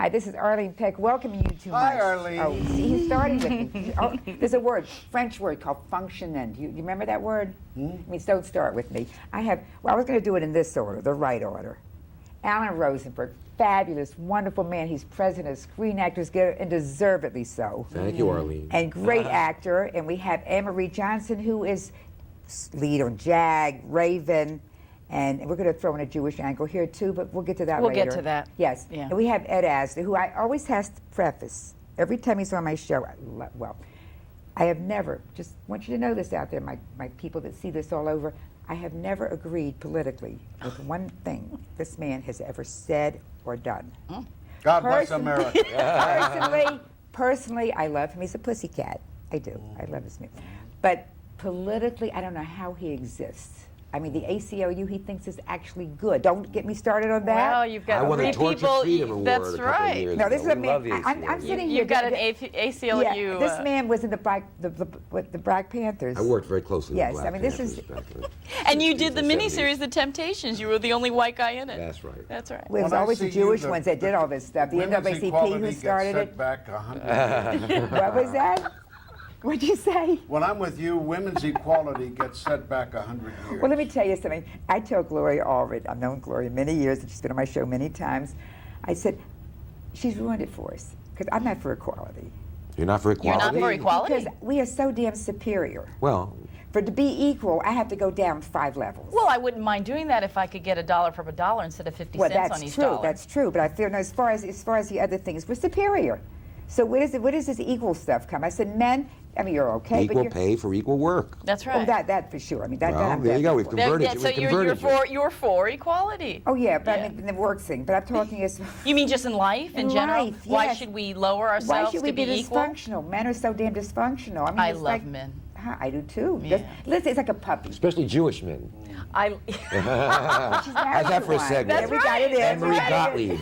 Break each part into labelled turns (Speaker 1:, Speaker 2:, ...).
Speaker 1: Hi, this is Arlene Peck welcoming you to
Speaker 2: Hi,
Speaker 1: my...
Speaker 2: Arlene.
Speaker 1: Oh, see, he's starting with me. Oh, there's a word, French word called fonctionnement. You remember that word? I mean, don't start with me. I was going to do it in this order, the right order. Alan Rosenberg, fabulous, wonderful man. He's president of Screen Actors Guild, and deservedly so.
Speaker 3: Thank you, Arlene.
Speaker 1: And great actor. And we have Anne-Marie Johnson, who is lead on Jag, Raven, and we're going to throw in a Jewish angle here too, but we'll get to that later.
Speaker 4: We'll get to that.
Speaker 1: Yes.
Speaker 4: Yeah.
Speaker 1: And we have Ed Asner, who I always has to preface every time he's on my show. I have never, just want you to know this out there, my people that see this all over, I have never agreed politically with one thing this man has ever said or done.
Speaker 2: God bless America.
Speaker 1: Personally, I love him. He's a pussycat. I do. I love his music. But politically, I don't know how he exists. I mean, the ACLU he thinks is actually good. Don't get me started on that.
Speaker 4: Well, you've got
Speaker 3: I won
Speaker 4: three
Speaker 3: the Torture
Speaker 4: people.
Speaker 3: Freedom Award
Speaker 4: That's
Speaker 3: a couple
Speaker 4: right.
Speaker 3: of years
Speaker 1: No, this
Speaker 3: ago.
Speaker 1: is a
Speaker 3: We love the
Speaker 1: man. I'm
Speaker 3: ACLU.
Speaker 1: sitting here.
Speaker 4: You've got an ACLU.
Speaker 1: Yeah, this man was in the Black Panthers.
Speaker 3: I worked very closely
Speaker 1: Yes,
Speaker 3: with
Speaker 1: I
Speaker 3: Black
Speaker 1: mean, this
Speaker 3: Panthers
Speaker 1: is-
Speaker 3: back in the
Speaker 4: And you
Speaker 3: 60s
Speaker 4: did the
Speaker 3: and 70s.
Speaker 4: miniseries, The Temptations. You were the only white guy in it.
Speaker 3: That's right.
Speaker 4: That's right.
Speaker 1: Well, it was
Speaker 2: When I
Speaker 1: always
Speaker 2: see
Speaker 1: the
Speaker 2: you,
Speaker 1: Jewish
Speaker 2: the-
Speaker 1: ones that did all this stuff. The
Speaker 2: Women's
Speaker 1: NAACP
Speaker 2: equality
Speaker 1: who
Speaker 2: gets
Speaker 1: started
Speaker 2: set
Speaker 1: it.
Speaker 2: back 100 years.
Speaker 1: What was that? What'd you say?
Speaker 2: When I'm with you, women's equality gets set back 100 years.
Speaker 1: Well, let me tell you something. I tell Gloria Allred, I've known Gloria many years, and she's been on my show many times. I said, she's ruined it for us, because I'm not for equality.
Speaker 3: You're not for
Speaker 4: You're
Speaker 3: equality?
Speaker 4: not for equality?
Speaker 1: Because we are so damn superior.
Speaker 3: Well,
Speaker 1: For to be equal, I have to go down 5 levels.
Speaker 4: Well, I wouldn't mind doing that if I could get $1 from $1 instead of 50
Speaker 1: Well,
Speaker 4: cents
Speaker 1: that's
Speaker 4: on each
Speaker 1: true.
Speaker 4: dollar.
Speaker 1: That's true. But I feel, no, as far as the other things, we're superior. So where does this equal stuff come? I said, men. I mean, you're okay,
Speaker 3: equal
Speaker 1: but you're,
Speaker 3: pay for equal work.
Speaker 4: That's
Speaker 1: oh,
Speaker 4: right.
Speaker 1: that for sure. I mean, that.
Speaker 3: Well,
Speaker 1: I'm
Speaker 3: there you go. We've
Speaker 1: definitely for.
Speaker 3: converted you.
Speaker 4: So
Speaker 3: We've
Speaker 4: you're
Speaker 3: converted you.
Speaker 4: for equality.
Speaker 1: Oh yeah, but
Speaker 4: Yeah.
Speaker 1: I mean the work thing. But I'm talking as.
Speaker 4: You mean just in life, in general?
Speaker 1: life,
Speaker 4: Why
Speaker 1: yes.
Speaker 4: should we lower
Speaker 1: Why
Speaker 4: ourselves
Speaker 1: should we
Speaker 4: to be equal?
Speaker 1: dysfunctional? Men are so damn dysfunctional. I mean,
Speaker 4: I
Speaker 1: it's
Speaker 4: love
Speaker 1: like,
Speaker 4: men.
Speaker 1: I do too.
Speaker 4: Yeah.
Speaker 1: Listen, it's like a puppy.
Speaker 3: Especially Jewish men.
Speaker 4: I.
Speaker 1: She's
Speaker 3: How's
Speaker 1: married
Speaker 3: that
Speaker 1: to
Speaker 3: for a
Speaker 1: one.
Speaker 3: segue?
Speaker 1: There we got it in.
Speaker 3: Anne-Marie Gottlieb.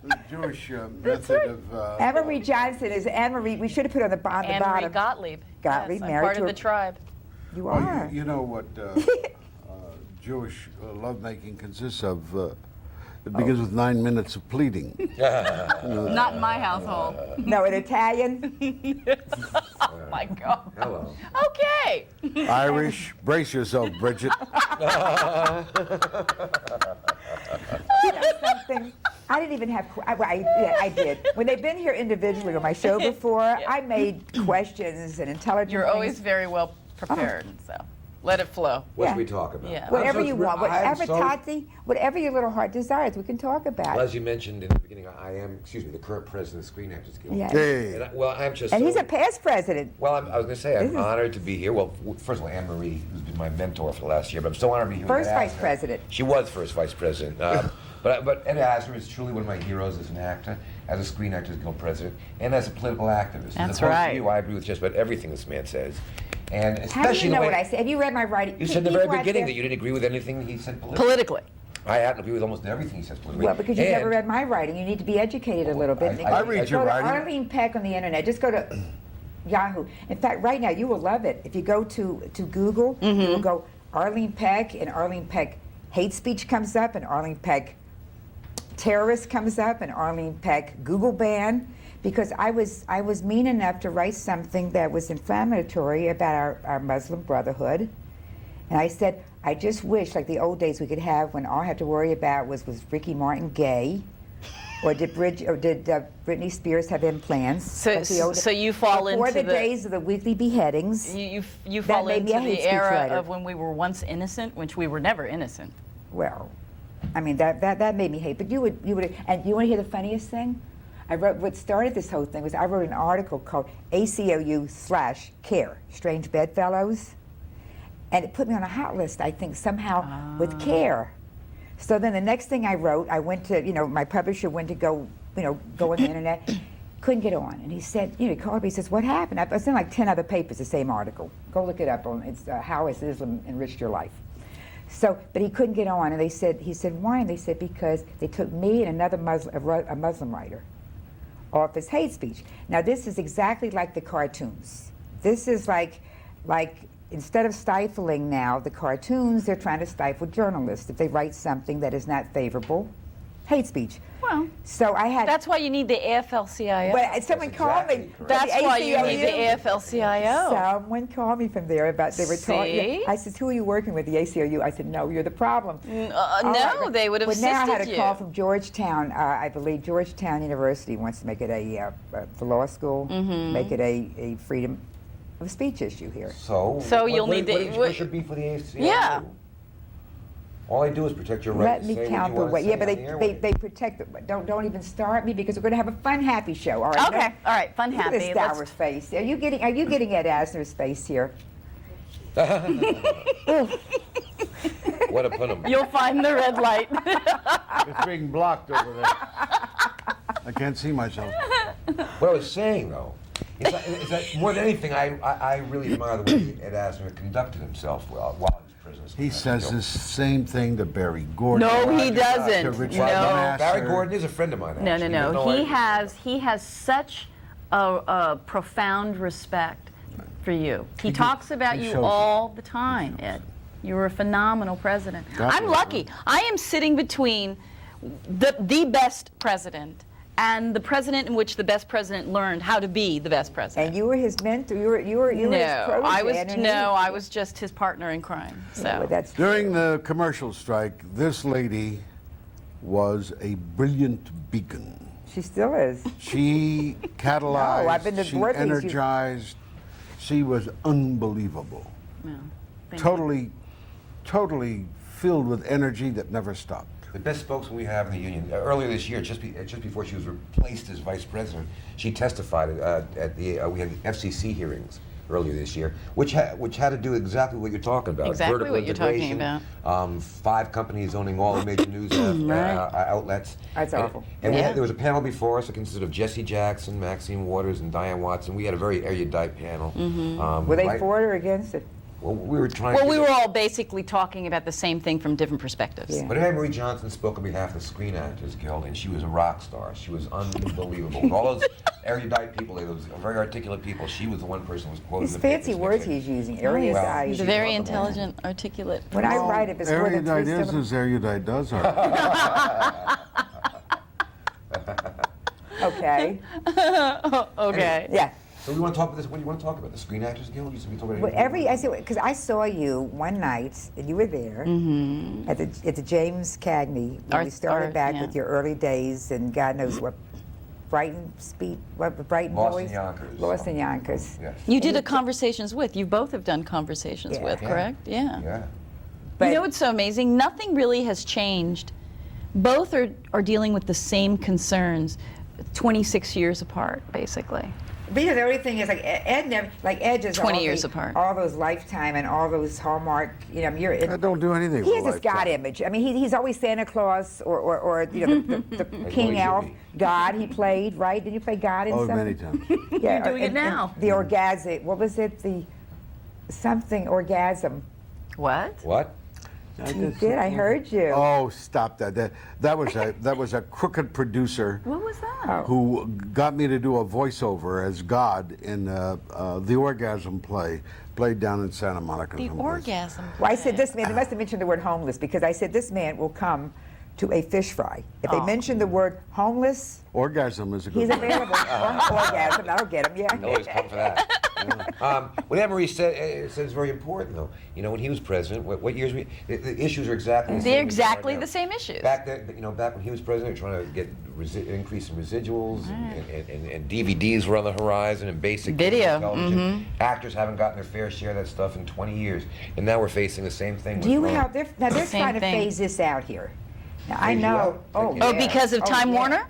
Speaker 2: The Jewish method of...
Speaker 1: Anne-Marie Johnson is Anne-Marie. We should have put on the bottom.
Speaker 4: Anne-Marie Gottlieb.
Speaker 1: Gottlieb,
Speaker 4: Yes, I'm
Speaker 1: married
Speaker 4: part
Speaker 1: to
Speaker 4: of
Speaker 1: a-
Speaker 4: the tribe.
Speaker 1: You
Speaker 2: Well,
Speaker 1: are.
Speaker 2: you know what Jewish lovemaking consists of? It begins with 9 minutes of pleading.
Speaker 4: Not in my household.
Speaker 1: No, in Italian.
Speaker 4: Oh my God.
Speaker 3: Hello.
Speaker 4: Okay.
Speaker 2: Irish, brace yourself, Bridget.
Speaker 1: You know something? I didn't even have. I did. When they've been here individually on my show before, I made questions and intelligent.
Speaker 4: You're
Speaker 1: things.
Speaker 4: always very well prepared, so let it flow.
Speaker 3: What
Speaker 1: Yeah.
Speaker 3: should we talk about?
Speaker 4: Yeah.
Speaker 1: Whatever
Speaker 3: I'm so
Speaker 1: you
Speaker 3: thrilled.
Speaker 1: want, whatever
Speaker 3: I'm so-
Speaker 1: Tati, whatever your little heart desires, we can talk about.
Speaker 3: Well, as you mentioned in the beginning, I am, the current president of the Screen Actors Guild.
Speaker 1: Yeah.
Speaker 2: Hey.
Speaker 3: And I'm just
Speaker 1: And
Speaker 3: so,
Speaker 1: he's a past president.
Speaker 3: Well, I was going to say,
Speaker 1: This
Speaker 3: I'm
Speaker 1: is-
Speaker 3: honored to be here. Well, first of all, Anne-Marie, who's been my mentor for the last year, but I'm so honored to be here.
Speaker 1: First
Speaker 3: with Ed
Speaker 1: vice
Speaker 3: Asner.
Speaker 1: president.
Speaker 3: She was first vice president. But Ed Asner is truly one of my heroes as an actor, as a Screen Actors Guild president, and as a political activist.
Speaker 4: That's
Speaker 3: as opposed
Speaker 4: right.
Speaker 3: To you, I agree with just about everything this man says. And
Speaker 1: How do
Speaker 3: especially
Speaker 1: you know
Speaker 3: the way
Speaker 1: what I said? Have you read my writing?
Speaker 3: you said in the
Speaker 1: People
Speaker 3: very
Speaker 1: out
Speaker 3: beginning
Speaker 1: there-
Speaker 3: that you didn't agree with anything he said politically.
Speaker 4: Politically.
Speaker 3: I happen to agree with almost everything he says politically.
Speaker 1: Well, because you've
Speaker 3: And-
Speaker 1: never read my writing, you need to be educated a little bit.
Speaker 3: I
Speaker 2: read your
Speaker 1: Go to
Speaker 2: writing.
Speaker 1: Arlene Peck on the internet. Just go to Yahoo. In fact, right now you will love it. If you go to Google, you will go Arlene Peck, and Arlene Peck hate speech comes up, and Arlene Peck terrorist comes up, and Arlene Peck Google ban. Because I was mean enough to write something that was inflammatory about our Muslim Brotherhood. And I said, I just wish, like the old days, we could have when all I had to worry about was Ricky Martin gay, or did Britney Spears have implants?
Speaker 4: So-
Speaker 1: Like the old-
Speaker 4: so you fall
Speaker 1: before
Speaker 4: into
Speaker 1: the
Speaker 4: the-
Speaker 1: days of the weekly beheadings.
Speaker 4: You
Speaker 1: That
Speaker 4: fall
Speaker 1: made me
Speaker 4: into
Speaker 1: a hate
Speaker 4: the
Speaker 1: speech
Speaker 4: era
Speaker 1: writer.
Speaker 4: of when we were once innocent, which we were never innocent.
Speaker 1: Well, I mean that made me hate. But you would, and you want to hear the funniest thing? I wrote, what started this whole thing was I wrote an article called ACLU/CARE, Strange Bedfellows, and it put me on a hot list, I think, somehow with CARE. So then the next thing I wrote, I went to, my publisher went to go on the internet, couldn't get on. And he said, he called me, he says, what happened? I was in like 10 other papers, the same article. Go look it up on, it's How Has Islam Enriched Your Life? So, but he couldn't get on, and he said, why? And they said, because they took me and another a Muslim writer off as hate speech. Now this is exactly like the cartoons. This is like instead of stifling now the cartoons, they're trying to stifle journalists. If they write something that is not favorable hate speech.
Speaker 4: Well,
Speaker 1: So I had.
Speaker 4: that's why you need the AFL-CIO.
Speaker 1: But someone
Speaker 3: That's
Speaker 1: called me.
Speaker 3: exactly correct.
Speaker 4: That's why you need the
Speaker 1: ACLU.
Speaker 4: AFL-CIO.
Speaker 1: Someone called me from there about they were talking.
Speaker 4: See?
Speaker 1: I said, "Who are you working with?" The ACLU. I said, "No, you're the problem."
Speaker 4: No, they would have
Speaker 1: But now I had
Speaker 4: assisted
Speaker 1: a call
Speaker 4: you.
Speaker 1: from Georgetown. I believe Georgetown University wants to make it for law school,
Speaker 4: Mm-hmm.
Speaker 1: make it a freedom of speech issue here.
Speaker 3: So
Speaker 4: you'll need the-
Speaker 3: What should be for the ACLU?
Speaker 4: Yeah.
Speaker 3: All I do is protect your right
Speaker 1: Let
Speaker 3: to
Speaker 1: me
Speaker 3: say
Speaker 1: count
Speaker 3: what
Speaker 1: the
Speaker 3: you
Speaker 1: way.
Speaker 3: want
Speaker 1: Yeah,
Speaker 3: to
Speaker 1: but
Speaker 3: say on the airwaves.
Speaker 1: they protect the. Don't even start me because we're going to have a fun, happy show. All right.
Speaker 4: Okay, all right, fun,
Speaker 1: Look at
Speaker 4: happy.
Speaker 1: this
Speaker 4: Let's-
Speaker 1: dour face. Are you getting Ed Asner's face here?
Speaker 3: What a punum.
Speaker 4: You'll find the red light.
Speaker 2: It's being blocked over there. I can't see myself.
Speaker 3: What I was saying, though, is that more than anything, I really admire the way Ed Asner conducted himself while he was president.
Speaker 2: He says the same thing to Barry Gordon.
Speaker 4: No, he
Speaker 2: to
Speaker 4: doesn't.
Speaker 2: Richard
Speaker 4: No.
Speaker 2: Manasseh.
Speaker 3: Barry Gordon is a friend of mine.
Speaker 4: No,
Speaker 3: actually.
Speaker 4: no,
Speaker 3: There's
Speaker 4: no.
Speaker 3: idea.
Speaker 4: He has such a profound respect for you. He talks about
Speaker 2: he
Speaker 4: you
Speaker 2: shows it.
Speaker 4: all the time, Ed. You were a phenomenal president.
Speaker 2: God
Speaker 4: I'm
Speaker 2: bless
Speaker 4: lucky. I am sitting between the best president and the president in which the best president learned how to be the best president.
Speaker 1: And you were his mentor. You were his protege.
Speaker 4: I was just his partner in crime. So
Speaker 1: But that's
Speaker 2: During the commercial strike, this lady was a brilliant beacon.
Speaker 1: she still is.
Speaker 2: She catalyzed,
Speaker 1: No, I've been to
Speaker 2: she
Speaker 1: board meetings.
Speaker 2: energized. She was unbelievable.
Speaker 4: yeah, thank you.
Speaker 2: Totally filled with energy that never stopped.
Speaker 3: The best spokesman we have in the union. Earlier this year, just before she was replaced as vice president, she testified at the we had the FCC hearings earlier this year, which had to do exactly what you're talking about.
Speaker 4: Exactly
Speaker 3: Vertical
Speaker 4: what you're talking
Speaker 3: integration, 5 companies owning all the major news outlets.
Speaker 1: That's awful.
Speaker 3: And
Speaker 4: Yeah.
Speaker 3: there was a panel before us that consisted of Jesse Jackson, Maxine Waters, and Diane Watson. We had a very erudite panel.
Speaker 1: Were they
Speaker 3: right-
Speaker 1: for it or against it?
Speaker 3: Well, we were trying.
Speaker 4: Well,
Speaker 3: to
Speaker 4: we
Speaker 3: get-
Speaker 4: were all basically talking about the same thing from different perspectives.
Speaker 1: Yeah.
Speaker 3: But Anne Marie Johnson spoke on behalf of the Screen Actors Guild, and she was a rock star. She was unbelievable. With all those erudite people, those very articulate people, she was the one person who was quoted.
Speaker 1: These
Speaker 3: in the
Speaker 1: fancy
Speaker 3: papers
Speaker 1: words
Speaker 3: next
Speaker 1: he's using.
Speaker 3: Well,
Speaker 1: Erudite.
Speaker 4: He's a
Speaker 3: She's
Speaker 4: very
Speaker 3: remarkable.
Speaker 4: intelligent, articulate.
Speaker 1: When I write, if it's more than 3
Speaker 2: Erudite is
Speaker 1: syllables.
Speaker 2: as erudite does are.
Speaker 1: Okay.
Speaker 4: Okay.
Speaker 1: Yeah.
Speaker 3: So we want to talk about this. What do you want to talk about? The Screen Actors Guild? You said we talk about
Speaker 1: Well, I said because I saw you one night and you were there at the James Cagney. When we started back
Speaker 4: yeah.
Speaker 1: with your early days and God knows what Brighton Brighton
Speaker 3: Lost
Speaker 1: Boys,
Speaker 3: in Yonkers.
Speaker 1: Lost in Yonkers.
Speaker 3: Yes.
Speaker 4: You did a conversations with. You both have done conversations
Speaker 1: Yeah.
Speaker 4: with,
Speaker 3: Yeah.
Speaker 4: correct? Yeah.
Speaker 3: Yeah.
Speaker 1: But
Speaker 4: You know what's so amazing? Nothing really has changed. Both are dealing with the same concerns 26 years apart, basically.
Speaker 1: But you know, the only thing is, like Ed never, like Ed just
Speaker 4: 20
Speaker 1: all
Speaker 4: years
Speaker 1: the,
Speaker 4: apart.
Speaker 1: all those Lifetime and all those Hallmark. You know,
Speaker 2: I don't do anything.
Speaker 1: he
Speaker 2: for
Speaker 1: has this God
Speaker 2: Lifetime.
Speaker 1: image. I mean, he's always Santa Claus or you know the King
Speaker 3: always
Speaker 1: Elf.
Speaker 3: should be.
Speaker 1: God he played, right? Did you play God in
Speaker 2: Oh,
Speaker 1: some?
Speaker 2: many times.
Speaker 1: Yeah,
Speaker 4: You're doing it now.
Speaker 1: The orgasm. What was it? The something orgasm.
Speaker 4: What?
Speaker 3: What?
Speaker 1: You did. I heard you.
Speaker 2: Oh, stop that. That was a crooked producer
Speaker 4: What was that?
Speaker 2: who got me to do a voiceover as God in the Orgasm play played down in Santa Monica.
Speaker 4: The
Speaker 2: someplace.
Speaker 4: orgasm.
Speaker 1: Well, I said this man. They must have mentioned the word homeless because I said this man will come to a fish fry. If they mention the word homeless,
Speaker 2: Orgasm is a good
Speaker 1: he's
Speaker 2: word.
Speaker 1: available. Orgasm. That'll get him. Yeah.
Speaker 3: Always come for that. What Anne Marie said is very important, though. You know, when he was president, what years the issues are exactly the same.
Speaker 4: They're
Speaker 3: as they are
Speaker 4: exactly
Speaker 3: now.
Speaker 4: the same issues.
Speaker 3: Back then, you know, back when he was president, they were trying to get increase in residuals, and DVDs were on the horizon, and basic
Speaker 4: Video,
Speaker 3: television. Actors haven't gotten their fair share of that stuff in 20 years, and now we're facing the same thing.
Speaker 1: Do you
Speaker 3: with
Speaker 1: have? Now they're
Speaker 4: Same
Speaker 1: trying to
Speaker 4: thing.
Speaker 1: phase this out here. Now I
Speaker 3: Phase you
Speaker 1: know.
Speaker 3: out?
Speaker 1: Oh,
Speaker 3: Oh,
Speaker 1: yeah.
Speaker 4: because of Time
Speaker 1: yeah.
Speaker 4: Warner?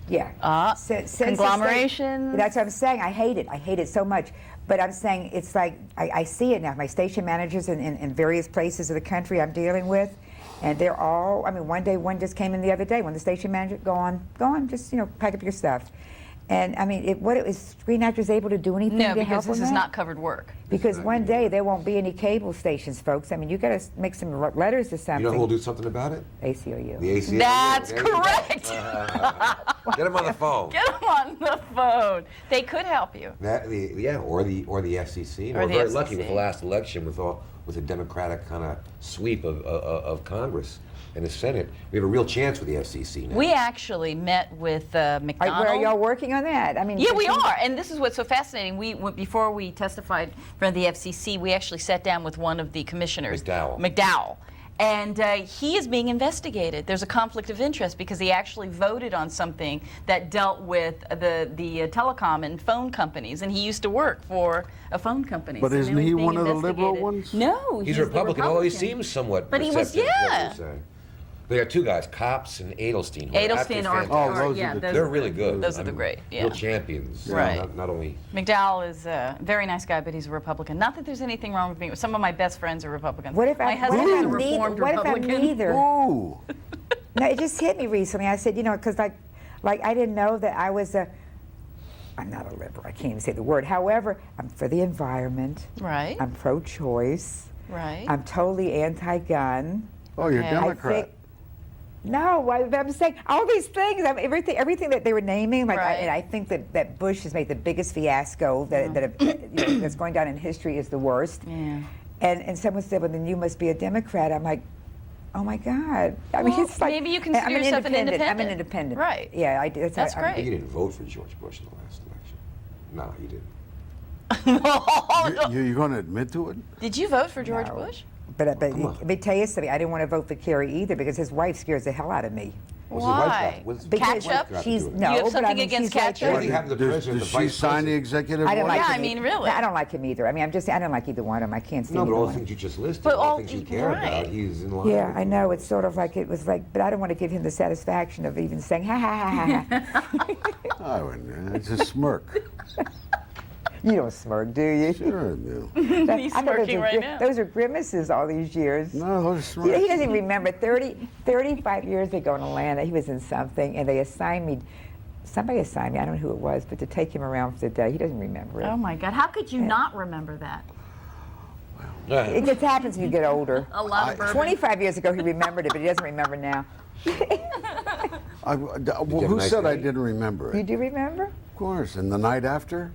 Speaker 1: Yeah. Since the
Speaker 4: conglomerations.
Speaker 1: That's what I'm saying. I hate it. I hate it so much. But I'm saying it's like I see it now. My station managers in various places of the country I'm dealing with, and they're all. I mean, one just came in the other day. When the station manager, go on, just pack up your stuff. And I mean, is Screen Actors able to do anything
Speaker 4: No,
Speaker 1: to help
Speaker 4: because this
Speaker 1: with
Speaker 4: is
Speaker 1: that?
Speaker 4: not covered work.
Speaker 1: Because
Speaker 3: not
Speaker 1: one
Speaker 3: good.
Speaker 1: day there won't be any cable stations, folks. I mean, you got to make some letters or something.
Speaker 3: You know who will do something about it?
Speaker 1: ACLU.
Speaker 3: The ACLU.
Speaker 4: That's
Speaker 3: There you go.
Speaker 4: correct.
Speaker 3: Get him on the phone.
Speaker 4: Get them on the phone. They could help you.
Speaker 3: Or the FCC.
Speaker 4: Or
Speaker 3: We're
Speaker 4: the
Speaker 3: very lucky with
Speaker 4: FCC.
Speaker 3: the last election with a Democratic kind of sweep of Congress and the Senate. We have a real chance with the FCC now.
Speaker 4: We actually met with McDonald.
Speaker 1: Where are y'all working on that? I mean,
Speaker 4: Yeah, we are, and this is what's so fascinating. Before we testified for the FCC, we actually sat down with one of the commissioners, McDowell, and he is being investigated. There's a conflict of interest because he actually voted on something that dealt with the telecom and phone companies, and he used to work for a phone company.
Speaker 2: But
Speaker 4: so
Speaker 2: isn't
Speaker 4: now he's
Speaker 2: he
Speaker 4: being
Speaker 2: one of the liberal
Speaker 4: investigated.
Speaker 2: ones?
Speaker 4: No,
Speaker 3: He's
Speaker 4: the
Speaker 3: Republican, although he
Speaker 4: Republican.
Speaker 3: seems somewhat
Speaker 4: But he was-
Speaker 3: receptive to what
Speaker 4: yeah.
Speaker 3: you're saying. They got two guys, Kops and Edelstein. who are
Speaker 4: Adelstein
Speaker 3: absolutely
Speaker 4: are,
Speaker 3: fantastic.
Speaker 2: Oh, those are
Speaker 4: yeah,
Speaker 2: the
Speaker 4: those
Speaker 3: They're
Speaker 4: are
Speaker 3: really good.
Speaker 4: Those are
Speaker 3: I
Speaker 4: the
Speaker 3: mean,
Speaker 4: great, yeah.
Speaker 3: real champions.
Speaker 4: Right.
Speaker 3: Not only.
Speaker 4: McDowell is a very nice guy, but he's a Republican. Not that there's anything wrong with me. Some of my best friends are Republicans.
Speaker 1: What if
Speaker 4: my
Speaker 1: I'm
Speaker 4: husband's a
Speaker 1: neither?
Speaker 4: reformed
Speaker 1: What if I'm
Speaker 4: Republican.
Speaker 1: neither?
Speaker 2: Ooh.
Speaker 1: No, it just hit me recently. I said, because like I didn't know that I was I'm not a liberal. I can't even say the word. However, I'm for the environment.
Speaker 4: Right.
Speaker 1: I'm pro-choice.
Speaker 4: Right.
Speaker 1: I'm totally anti-gun.
Speaker 2: Oh, you're
Speaker 4: Okay.
Speaker 2: Democrat.
Speaker 1: I think, no, I'm saying all these things. Everything that they were naming. Like,
Speaker 4: Right.
Speaker 1: and I think that Bush has made the biggest fiasco that's going down in history is the worst.
Speaker 4: Yeah.
Speaker 1: And someone said, well, then you must be a Democrat. I'm like, oh my God. I mean,
Speaker 4: Well,
Speaker 1: it's like
Speaker 4: maybe you consider
Speaker 1: I'm an
Speaker 4: yourself an
Speaker 1: I'm an
Speaker 4: independent.
Speaker 1: independent.
Speaker 4: Right.
Speaker 1: Yeah,
Speaker 4: That's
Speaker 1: I'm-
Speaker 4: great.
Speaker 3: You didn't vote for George Bush in the last election. No, you didn't.
Speaker 2: You're going to admit to it?
Speaker 4: Did you vote for George
Speaker 1: No.
Speaker 4: Bush?
Speaker 1: But
Speaker 3: Come on.
Speaker 1: let me tell you something. I didn't want to vote for Kerry either because his wife scares the hell out of me.
Speaker 3: What's his wife
Speaker 4: Why?
Speaker 3: got- what's his
Speaker 1: Because
Speaker 3: wife
Speaker 4: Ketchup?
Speaker 3: got to
Speaker 1: she's
Speaker 3: do with it?
Speaker 1: no,
Speaker 4: You have
Speaker 1: but
Speaker 4: something
Speaker 1: I mean,
Speaker 4: against
Speaker 1: she's like
Speaker 4: ketchup?
Speaker 3: What do you have to the president,
Speaker 2: Does
Speaker 3: the
Speaker 2: she
Speaker 3: vice
Speaker 2: sign the
Speaker 3: president?
Speaker 2: executive
Speaker 1: I don't
Speaker 2: order?
Speaker 1: like
Speaker 4: Yeah, I
Speaker 1: him
Speaker 4: mean,
Speaker 1: either.
Speaker 4: really.
Speaker 1: No, I don't like him either. I mean, I don't like either one of them. I can't see
Speaker 3: No,
Speaker 1: either
Speaker 3: but all the
Speaker 1: one.
Speaker 3: things you just listed,
Speaker 4: But
Speaker 3: all
Speaker 4: all-
Speaker 3: the things you care
Speaker 4: right.
Speaker 3: about, he's in line.
Speaker 1: Yeah,
Speaker 3: with
Speaker 1: I
Speaker 3: you.
Speaker 1: know. It's sort of like it was like, but I don't want to give him the satisfaction of even saying ha ha ha ha. ha.
Speaker 2: Oh, and it's a smirk.
Speaker 1: You don't smirk, do you?
Speaker 2: Sure I do.
Speaker 4: He's
Speaker 1: I know those
Speaker 4: smirking
Speaker 1: are
Speaker 4: right now.
Speaker 1: Those are grimaces all these years.
Speaker 2: No, those are
Speaker 1: He
Speaker 2: smirks.
Speaker 1: doesn't even remember. 35 years ago in Atlanta, he was in something, and they assigned me, somebody assigned me, I don't know who it was, but to take him around for the day. He doesn't remember it.
Speaker 4: Oh my God! How could you not remember that?
Speaker 1: It just happens when you get older.
Speaker 4: A lot of bourbon.
Speaker 1: 25 years ago, he remembered it, but he doesn't remember now.
Speaker 2: Well,
Speaker 3: have a
Speaker 2: who
Speaker 3: nice
Speaker 2: said I
Speaker 3: day?
Speaker 2: didn't remember
Speaker 1: You
Speaker 2: it?
Speaker 1: do remember?
Speaker 2: Of course. And the night after?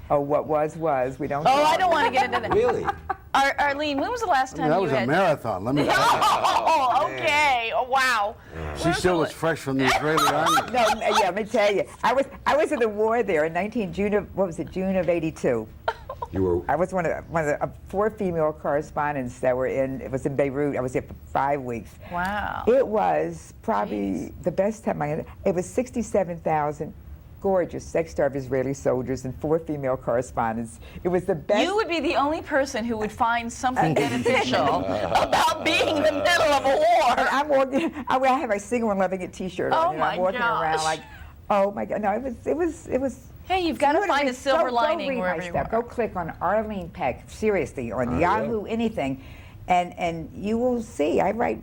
Speaker 1: Oh, what was. We don't.
Speaker 4: Oh, I don't want to get into that.
Speaker 3: Really?
Speaker 4: Arlene, when was the last
Speaker 2: I
Speaker 4: time
Speaker 2: mean, that
Speaker 4: you
Speaker 2: was
Speaker 4: had?
Speaker 2: a marathon. Let me tell you.
Speaker 4: Oh, okay. Oh, wow.
Speaker 2: She still was fresh from the Israeli army.
Speaker 1: No, yeah, let me tell you. I was in the war there in June of '82.
Speaker 3: You were.
Speaker 1: I was one of the 4 female correspondents that were in. It was in Beirut. I was there for 5 weeks.
Speaker 4: Wow.
Speaker 1: It was probably the best time I had. It was 67,000 gorgeous, sex-starved Israeli soldiers and 4 female correspondents. It was the best.
Speaker 4: You would be the only person who would find something beneficial about being in the middle of a
Speaker 1: And
Speaker 4: war.
Speaker 1: I'm walking. I have my Single and Loving It T-shirt
Speaker 4: Oh
Speaker 1: on.
Speaker 4: my
Speaker 1: I'm walking around
Speaker 4: gosh.
Speaker 1: like, oh my God. No, it was.
Speaker 4: Hey, you've got to
Speaker 1: You
Speaker 4: find a
Speaker 1: read-
Speaker 4: silver
Speaker 1: go
Speaker 4: lining
Speaker 1: read my
Speaker 4: wherever you
Speaker 1: stuff.
Speaker 4: are.
Speaker 1: Go click on Arlene Peck, seriously, on
Speaker 3: yeah?
Speaker 1: Yahoo, anything, and you will see. I write